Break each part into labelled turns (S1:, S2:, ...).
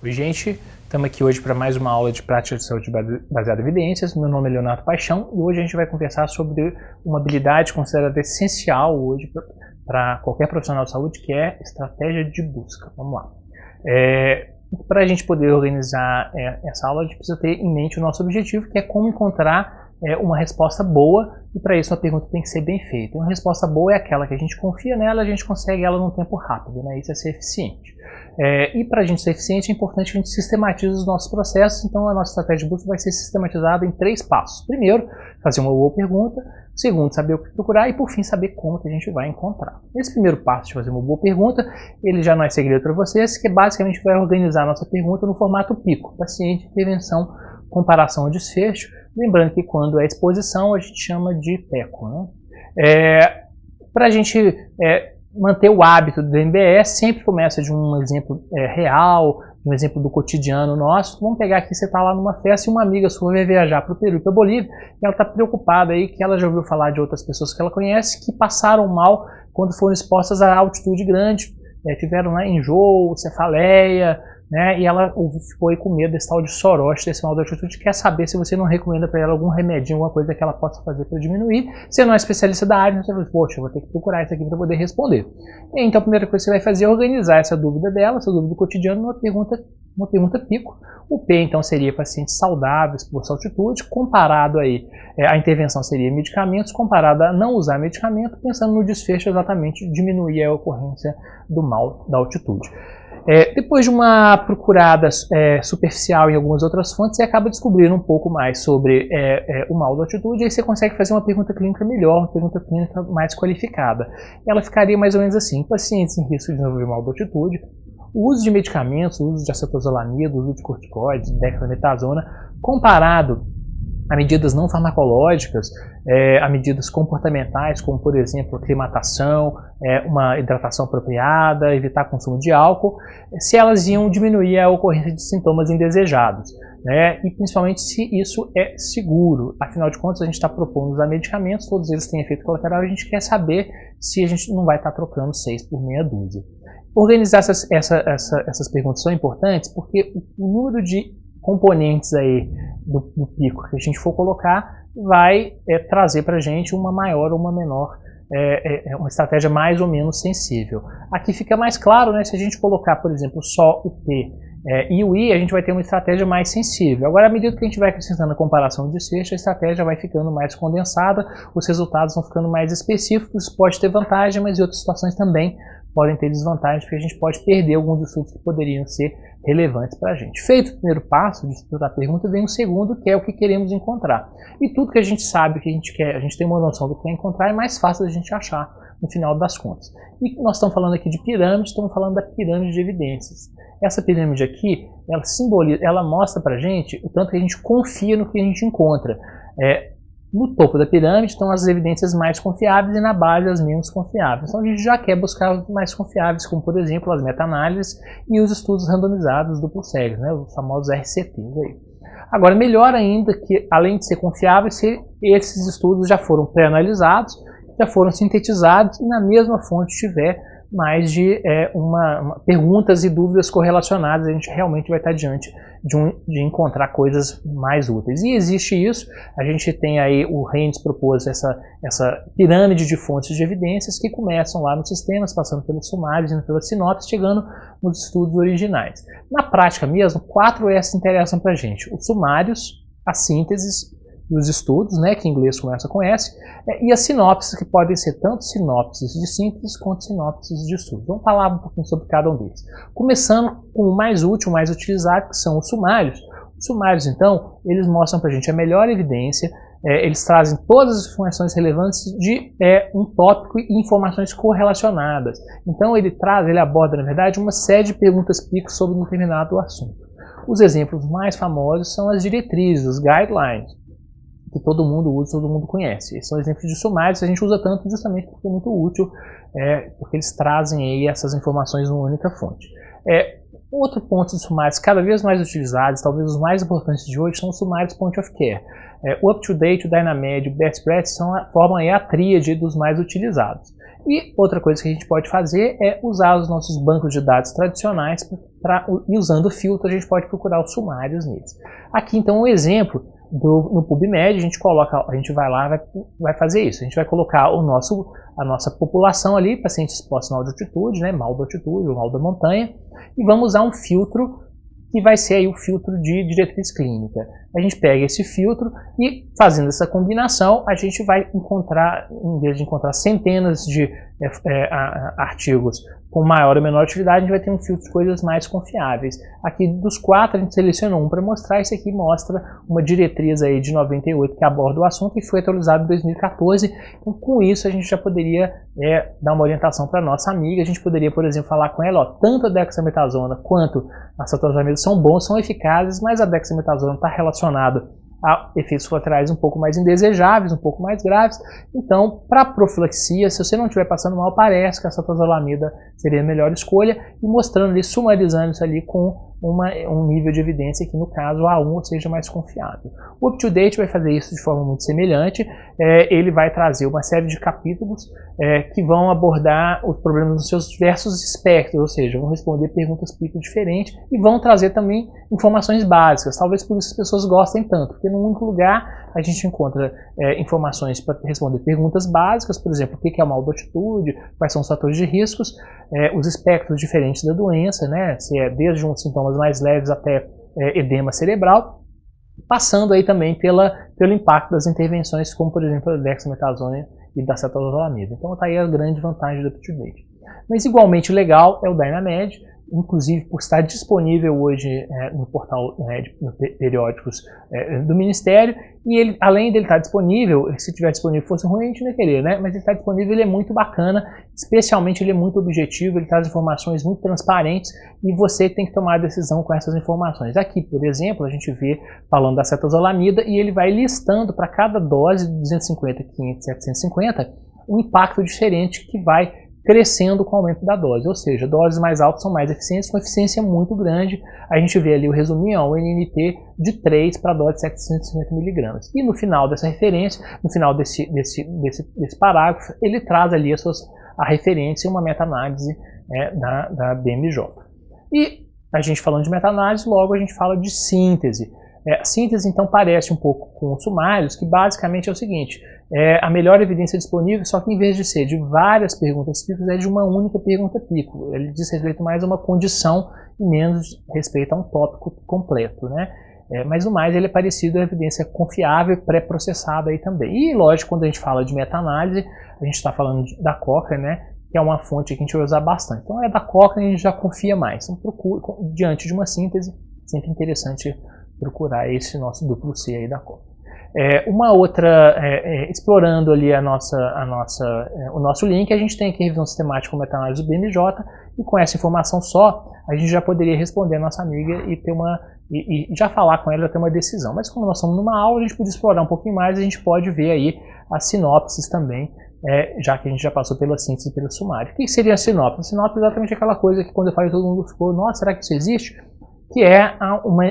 S1: Oi, gente, estamos aqui hoje para mais uma aula de prática de saúde baseada em evidências. Meu nome é Leonardo Paixão e hoje a gente vai conversar sobre uma habilidade considerada essencial hoje para qualquer profissional de saúde, que é estratégia de busca. Vamos lá. Para a gente poder organizar essa aula, a gente precisa ter em mente o nosso objetivo, que é como encontrar uma resposta boa, e para isso a pergunta tem que ser bem feita. Uma resposta boa é aquela que a gente confia nela, a gente consegue ela num tempo rápido, né? Isso é ser eficiente. E para a gente ser eficiente é importante que a gente sistematize os nossos processos, então a nossa estratégia de busca vai ser sistematizada em 3 passos. Primeiro, fazer uma boa pergunta. Segundo, saber o que procurar. E por fim, saber como que a gente vai encontrar. Esse primeiro passo de fazer uma boa pergunta, ele já não é segredo para vocês, que basicamente vai organizar a nossa pergunta no formato PICO: paciente, intervenção, comparação, desfecho. Lembrando que quando é exposição, a gente chama de PECO, né? Para a gente manter o hábito do MBS, sempre começa de um exemplo real, um exemplo do cotidiano nosso. Vamos pegar aqui, você está lá numa festa e uma amiga sua vai viajar para o Peru e para a Bolívia, e ela está preocupada aí que ela já ouviu falar de outras pessoas que ela conhece que passaram mal quando foram expostas a altitude grande, tiveram enjoo, cefaleia, né? E ela ficou aí com medo desse tal de soroche, desse mal da altitude. Quer saber se você não recomenda para ela algum remedinho, alguma coisa que ela possa fazer para diminuir. Você não é especialista da área, você fala, poxa, eu vou ter que procurar isso aqui para poder responder. E então a primeira coisa que você vai fazer é organizar essa dúvida dela, essa dúvida do cotidiano, numa pergunta PICO. O P então seria pacientes saudáveis por essa altitude, comparado aí, a intervenção seria medicamentos, comparado a não usar medicamento, pensando no desfecho exatamente diminuir a ocorrência do mal da altitude. Depois de uma procurada superficial em algumas outras fontes, você acaba descobrindo um pouco mais sobre o mal da altitude, e aí você consegue fazer uma pergunta clínica melhor, uma pergunta clínica mais qualificada. Ela ficaria mais ou menos assim: pacientes em risco de desenvolver mal da altitude, o uso de medicamentos, o uso de acetazolamida, o uso de corticoides, dexametasona, comparado a medidas não farmacológicas, a medidas comportamentais, como por exemplo aclimatação, uma hidratação apropriada, evitar consumo de álcool, se elas iam diminuir a ocorrência de sintomas indesejados, né? E principalmente se isso é seguro. Afinal de contas, a gente está propondo usar medicamentos, todos eles têm efeito colateral, a gente quer saber se a gente não vai estar trocando 6 por meia dúzia. Organizar essas perguntas são importantes porque o número de componentes aí do PICO que a gente for colocar vai trazer para a gente uma maior ou uma menor, uma estratégia mais ou menos sensível. Aqui fica mais claro, né? Se a gente colocar, por exemplo, só o P e o I, a gente vai ter uma estratégia mais sensível. Agora, à medida que a gente vai acrescentando a comparação de desfecho, a estratégia vai ficando mais condensada, os resultados vão ficando mais específicos. Isso pode ter vantagem, mas em outras situações também podem ter desvantagens, porque a gente pode perder alguns estudos que poderiam ser relevantes para a gente. Feito o primeiro passo de estudar a pergunta, vem o segundo, que é o que queremos encontrar. E tudo que a gente sabe, que a gente quer, a gente tem uma noção do que quer encontrar, é mais fácil a gente achar no final das contas. E nós estamos falando aqui de pirâmide, estamos falando da pirâmide de evidências. Essa pirâmide aqui, ela simboliza, ela mostra para a gente o tanto que a gente confia no que a gente encontra. No topo da pirâmide estão as evidências mais confiáveis e na base as menos confiáveis. Então a gente já quer buscar os mais confiáveis, como por exemplo as meta-análises e os estudos randomizados duplos cegos, né, os famosos RCTs aí. Agora, melhor ainda que, além de ser confiáveis, se esses estudos já foram pré-analisados, já foram sintetizados e na mesma fonte tiver mais de perguntas e dúvidas correlacionadas, a gente realmente vai estar diante de encontrar coisas mais úteis. E existe isso, a gente tem aí, o Rennes propôs essa pirâmide de fontes de evidências que começam lá nos sistemas, passando pelos sumários, indo pelas sinopses, chegando nos estudos originais. Na prática mesmo, 4 S interessam para a gente: os sumários, as sínteses, os estudos, né, que em inglês começa com S, e as sinopses, que podem ser tanto sinopses de síntese quanto sinopses de estudos. Vamos falar um pouquinho sobre cada um deles. Começando com o mais útil, o mais utilizado, que são os sumários. Os sumários, então, eles mostram para a gente a melhor evidência, eles trazem todas as informações relevantes de um tópico e informações correlacionadas. Então ele aborda, na verdade, uma série de perguntas PICO sobre um determinado assunto. Os exemplos mais famosos são as diretrizes, os guidelines, que todo mundo usa, todo mundo conhece. Esses são exemplos de sumários, a gente usa tanto justamente porque é muito útil, porque eles trazem aí essas informações numa única fonte. Outro ponto de sumários cada vez mais utilizados, talvez os mais importantes de hoje, são os sumários point of care. O UpToDate, o Dynamed, o Best Practice formam aí a tríade dos mais utilizados. E outra coisa que a gente pode fazer é usar os nossos bancos de dados tradicionais e usando o filtro a gente pode procurar os sumários neles. Aqui então um exemplo no PubMed, a gente vai lá, vai fazer isso. A gente vai colocar a nossa população ali, pacientes expostos à altitude, né, mal da altitude ou mal da montanha, e vamos usar um filtro que vai ser aí o filtro de diretriz clínica. A gente pega esse filtro e, fazendo essa combinação, a gente vai encontrar, em vez de encontrar centenas de artigos com maior ou menor utilidade, a gente vai ter um filtro de coisas mais confiáveis. Aqui dos 4 a gente selecionou um para mostrar, esse aqui mostra uma diretriz aí de 98 que aborda o assunto e foi atualizado em 2014. Então, com isso a gente já poderia dar uma orientação para nossa amiga, a gente poderia, por exemplo, falar com ela, ó, tanto a dexametasona quanto a cetosamida são bons, são eficazes, mas a dexametasona está relacionada a efeitos colaterais um pouco mais indesejáveis, um pouco mais graves. Então, para profilaxia, se você não estiver passando mal, parece que a cetozalamida seria a melhor escolha, e mostrando ali, sumarizando isso ali com um nível de evidência que no caso A1, ou seja, mais confiável. O UpToDate vai fazer isso de forma muito semelhante, ele vai trazer uma série de capítulos que vão abordar os problemas nos seus diversos espectros, ou seja, vão responder perguntas pico diferentes e vão trazer também informações básicas, talvez por isso as pessoas gostem tanto, porque num único lugar a gente encontra informações para responder perguntas básicas, por exemplo, o que é a mal da altitude, quais são os fatores de riscos, os espectros diferentes da doença, né, se é desde sintomas mais leves até edema cerebral, passando aí também pelo impacto das intervenções, como por exemplo a dexametasona e da cetozalamida. Então está aí a grande vantagem do UpToDate. Mas igualmente legal é o Dynamed, inclusive por estar disponível hoje no portal de periódicos do Ministério, e ele, além dele estar disponível, se estiver disponível fosse ruim a gente não ia querer, né? Mas ele está disponível, ele é muito bacana, especialmente ele é muito objetivo, ele traz informações muito transparentes e você tem que tomar a decisão com essas informações. Aqui, por exemplo, a gente vê falando da cetozalamida e ele vai listando para cada dose de 250, 500, 750 um impacto diferente que vai crescendo com o aumento da dose, ou seja, doses mais altas são mais eficientes, com eficiência muito grande. A gente vê ali o resuminho, o NNT de 3 para a dose de 750 mg. E no final dessa referência, no final desse parágrafo, ele traz ali a referência e uma meta-análise da BMJ. E a gente falando de meta-análise, logo a gente fala de síntese. A síntese, então, parece um pouco com os sumários, que basicamente é o seguinte, a melhor evidência disponível, só que em vez de ser de várias perguntas picos, é de uma única pergunta pico. Ele diz respeito mais a uma condição e menos respeito a um tópico completo, né? Mas no mais ele é parecido à evidência confiável e pré-processada aí também. E lógico, quando a gente fala de meta-análise, a gente está falando da Cochrane, né? Que é uma fonte que a gente vai usar bastante. Então da Cochrane a gente já confia mais. Então diante de uma síntese, sempre interessante procurar esse nosso duplo C aí da Cochrane. Uma outra, explorando ali o nosso link, a gente tem aqui a revisão sistemática com meta-análise do BMJ, e com essa informação só, a gente já poderia responder a nossa amiga e já falar com ela, ter uma decisão. Mas como nós estamos numa aula, a gente pode explorar um pouquinho mais, a gente pode ver aí as sinopses também, já que a gente já passou pela síntese e pelo sumário. O que seria a sinopse? A sinopse é exatamente aquela coisa que quando eu falei todo mundo ficou, nossa, será que isso existe? Que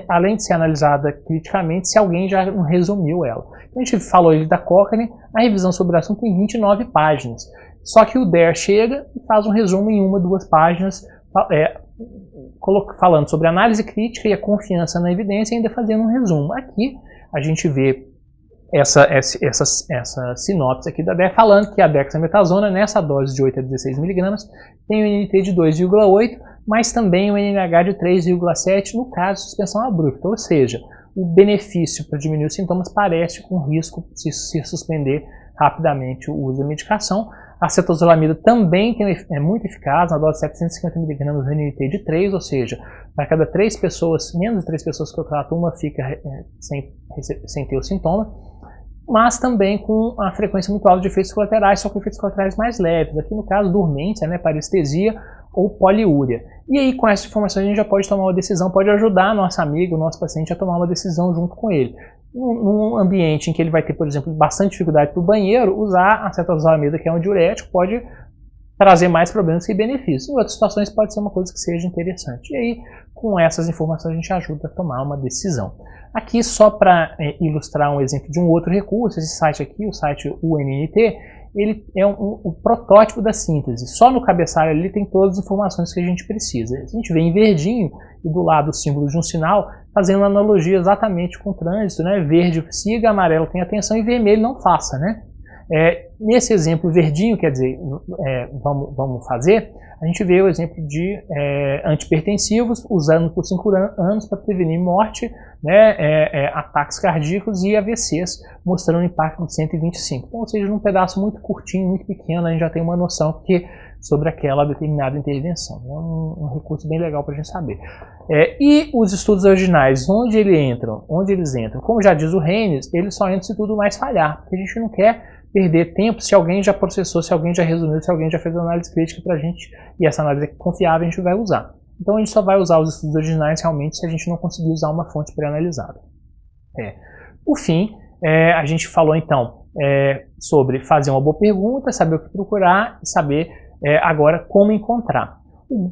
S1: além de ser analisada criticamente, se alguém já não resumiu ela. Então, a gente falou ali da Cochrane, a revisão sobre o assunto tem 29 páginas. Só que o DARE chega e faz um resumo em 1 ou 2 páginas, falando sobre a análise crítica e a confiança na evidência, e ainda fazendo um resumo. Aqui a gente vê essa sinopse aqui da DARE falando que a dexametasona, nessa dose de 8 a 16 mg, tem um NNT de 2,8, mas também um NNH de 3,7 no caso de suspensão abrupta, ou seja, o benefício para diminuir os sintomas parece com risco de se suspender rapidamente o uso da medicação. A cetozalamida também é muito eficaz, na dose de 750 mg no NNT de 3, ou seja, para cada 3 pessoas, menos de 3 pessoas que eu trato, uma fica sem ter o sintoma, mas também com a frequência muito alta de efeitos colaterais, só com efeitos colaterais mais leves, aqui no caso dormência, parestesia ou poliúria. E aí com essa informação a gente já pode tomar uma decisão, pode ajudar a nossa amiga, o nosso paciente a tomar uma decisão junto com ele. Num ambiente em que ele vai ter, por exemplo, bastante dificuldade para o banheiro, usar a cetozalamida, que é um diurético, pode trazer mais problemas que benefícios. Em outras situações pode ser uma coisa que seja interessante. E aí, com essas informações, a gente ajuda a tomar uma decisão. Aqui, só para ilustrar um exemplo de um outro recurso, esse site aqui, o site UNNT, ele é o protótipo da síntese. Só no cabeçalho ali tem todas as informações que a gente precisa. A gente vê em verdinho e do lado o símbolo de um sinal, fazendo analogia exatamente com o trânsito, né? Verde siga, amarelo tem atenção e vermelho não faça, né? Nesse exemplo verdinho, quer dizer, vamos fazer, a gente vê o exemplo de antipertensivos usando por 5 anos para prevenir morte, né, ataques cardíacos e AVCs, mostrando um impacto de 125. Então, ou seja, num pedaço muito curtinho, muito pequeno, a gente já tem uma noção sobre aquela determinada intervenção. É um recurso bem legal para a gente saber. E os estudos originais, onde eles entram? Como já diz o Haynes, eles só entram se tudo mais falhar, porque a gente não quer perder tempo se alguém já processou, se alguém já resumiu, se alguém já fez análise crítica para a gente, e essa análise é confiável, a gente vai usar. Então a gente só vai usar os estudos originais realmente se a gente não conseguir usar uma fonte pré-analisada. Por fim, a gente falou então sobre fazer uma boa pergunta, saber o que procurar e saber agora como encontrar.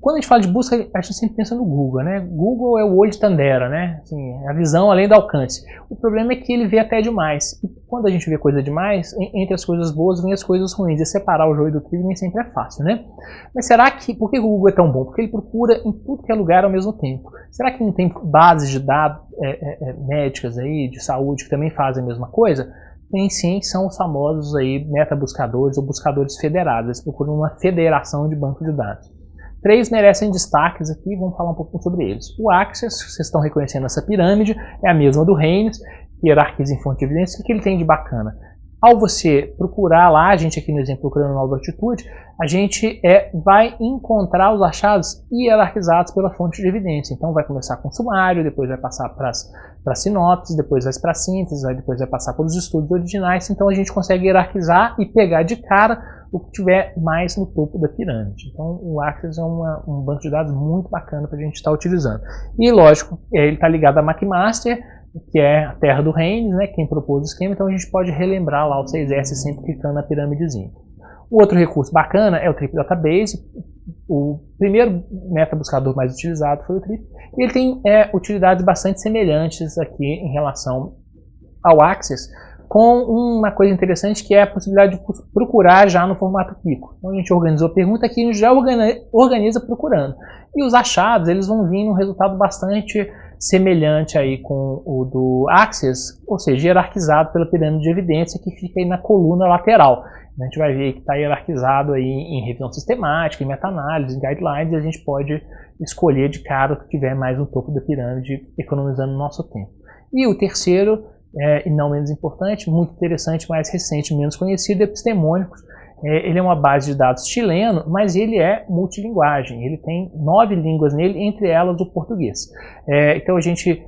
S1: Quando a gente fala de busca, a gente sempre pensa no Google, né? Google é o olho de Tandera, né? Assim, a visão além do alcance. O problema é que ele vê até demais. E quando a gente vê coisa demais, entre as coisas boas vem as coisas ruins. E separar o joio do trigo nem sempre é fácil, né? Mas será que... Por que o Google é tão bom? Porque ele procura em tudo que é lugar ao mesmo tempo. Será que não tem bases de dados médicas aí, de saúde, que também fazem a mesma coisa? Tem sim, são os famosos aí metabuscadores ou buscadores federados. Eles procuram uma federação de banco de dados. 3 merecem destaques aqui, vamos falar um pouquinho sobre eles. O Access, vocês estão reconhecendo essa pirâmide, é a mesma do Haynes, que hierarquiza em fonte de evidência. O que ele tem de bacana? Ao você procurar lá, a gente aqui no exemplo procurando nova altitude, a gente vai encontrar os achados hierarquizados pela fonte de evidência. Então vai começar com sumário, depois vai passar para sinopses, depois vai para síntese, depois vai passar pelos estudos originais. Então a gente consegue hierarquizar e pegar de cara o que tiver mais no topo da pirâmide. Então o Access é um banco de dados muito bacana para a gente estar utilizando. E lógico, ele está ligado à McMaster, que é a terra do Haynes, né, quem propôs o esquema, então a gente pode relembrar lá o 6S sempre clicando na pirâmidezinha. O outro recurso bacana é o Trip Database. O primeiro metabuscador mais utilizado foi o Trip, e ele tem utilidades bastante semelhantes aqui em relação ao Access, com uma coisa interessante que é a possibilidade de procurar já no formato Pico. Então a gente organizou a pergunta aqui, a gente já organiza procurando. E os achados, eles vão vir num resultado bastante semelhante aí com o do Access, ou seja, hierarquizado pela pirâmide de evidência que fica aí na coluna lateral. A gente vai ver que está hierarquizado aí em revisão sistemática, em meta-análise, em guidelines, e a gente pode escolher de cara o que tiver mais no topo da pirâmide, economizando nosso tempo. E o terceiro, e não menos importante, muito interessante, mais recente, menos conhecido, Epistemônicos. Ele é uma base de dados chileno, mas ele é multilinguagem. Ele tem 9 línguas nele, entre elas o português. Então a gente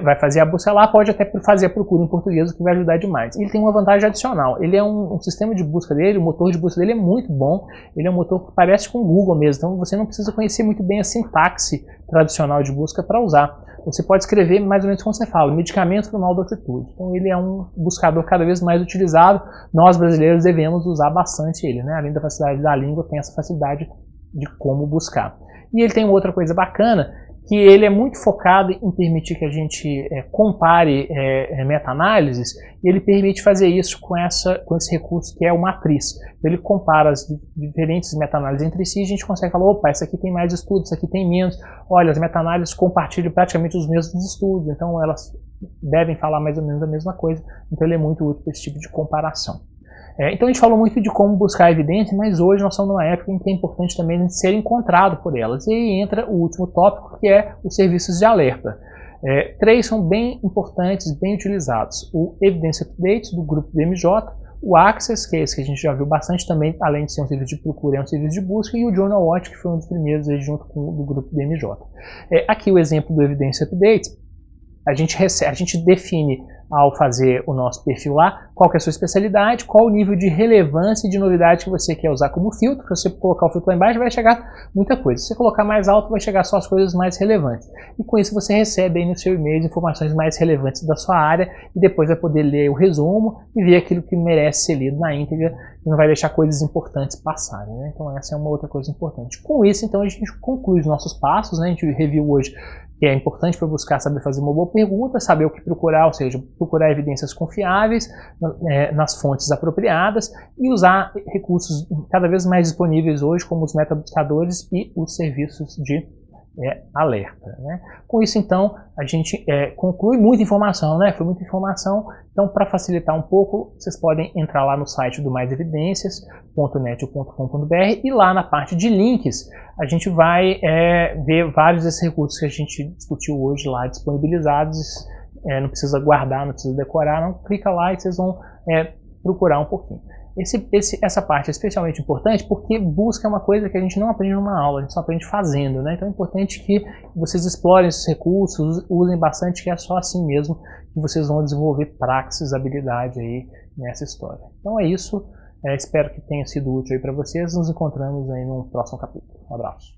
S1: vai fazer a busca lá, pode até fazer a procura em português, o que vai ajudar demais. Ele tem uma vantagem adicional. Ele é um sistema de busca dele, o motor de busca dele é muito bom. Ele é um motor que parece com o Google mesmo, então você não precisa conhecer muito bem a sintaxe tradicional de busca para usar. Você pode escrever mais ou menos como você fala, medicamentos para mal da altitude. Então ele é um buscador cada vez mais utilizado. Nós brasileiros devemos usar bastante ele, né? Além da facilidade da língua, tem essa facilidade de como buscar. E ele tem outra coisa bacana, que ele é muito focado em permitir que a gente compare meta-análises, e ele permite fazer isso com esse recurso que é o matriz. Ele compara as diferentes meta-análises entre si e a gente consegue falar, opa, essa aqui tem mais estudos, essa aqui tem menos. Olha, as meta-análises compartilham praticamente os mesmos estudos, então elas devem falar mais ou menos a mesma coisa. Então ele é muito útil para esse tipo de comparação. Então a gente falou muito de como buscar evidência, mas hoje nós estamos numa época em que é importante também ser encontrado por elas. E aí entra o último tópico, que é os serviços de alerta. 3 são bem importantes, bem utilizados. O Evidence Update, do grupo BMJ, o Access, que é esse que a gente já viu bastante também, além de ser um serviço de procura, é um serviço de busca, e o Journal Watch, que foi um dos primeiros aí, junto com o do grupo BMJ. Aqui o exemplo do Evidence Update, a gente define ao fazer o nosso perfil lá, qual que é a sua especialidade, qual o nível de relevância e de novidade que você quer usar como filtro. Se você colocar o filtro lá embaixo, vai chegar muita coisa. Se você colocar mais alto, vai chegar só as coisas mais relevantes. E com isso você recebe aí no seu e-mail informações mais relevantes da sua área e depois vai poder ler o resumo e ver aquilo que merece ser lido na íntegra e não vai deixar coisas importantes passarem, né? Então essa é uma outra coisa importante. Com isso, então, a gente conclui os nossos passos, né? A gente reviu hoje é importante para buscar saber fazer uma boa pergunta, saber o que procurar, ou seja, procurar evidências confiáveis nas fontes apropriadas e usar recursos cada vez mais disponíveis hoje, como os metabuscadores e os serviços de alerta, né? Com isso, então, a gente conclui muita informação, né? Foi muita informação. Então, para facilitar um pouco, vocês podem entrar lá no site do maisevidências.net.com.br e lá na parte de links a gente vai ver vários desses recursos que a gente discutiu hoje lá disponibilizados. Não precisa guardar, não precisa decorar, não. Clica lá e vocês vão procurar um pouquinho. Essa parte é especialmente importante porque busca uma coisa que a gente não aprende numa aula, a gente só aprende fazendo, né? Então é importante que vocês explorem esses recursos, usem bastante, que é só assim mesmo que vocês vão desenvolver praxis, habilidade aí nessa história. Então é isso, espero que tenha sido útil aí para vocês, nos encontramos aí no próximo capítulo. Um abraço.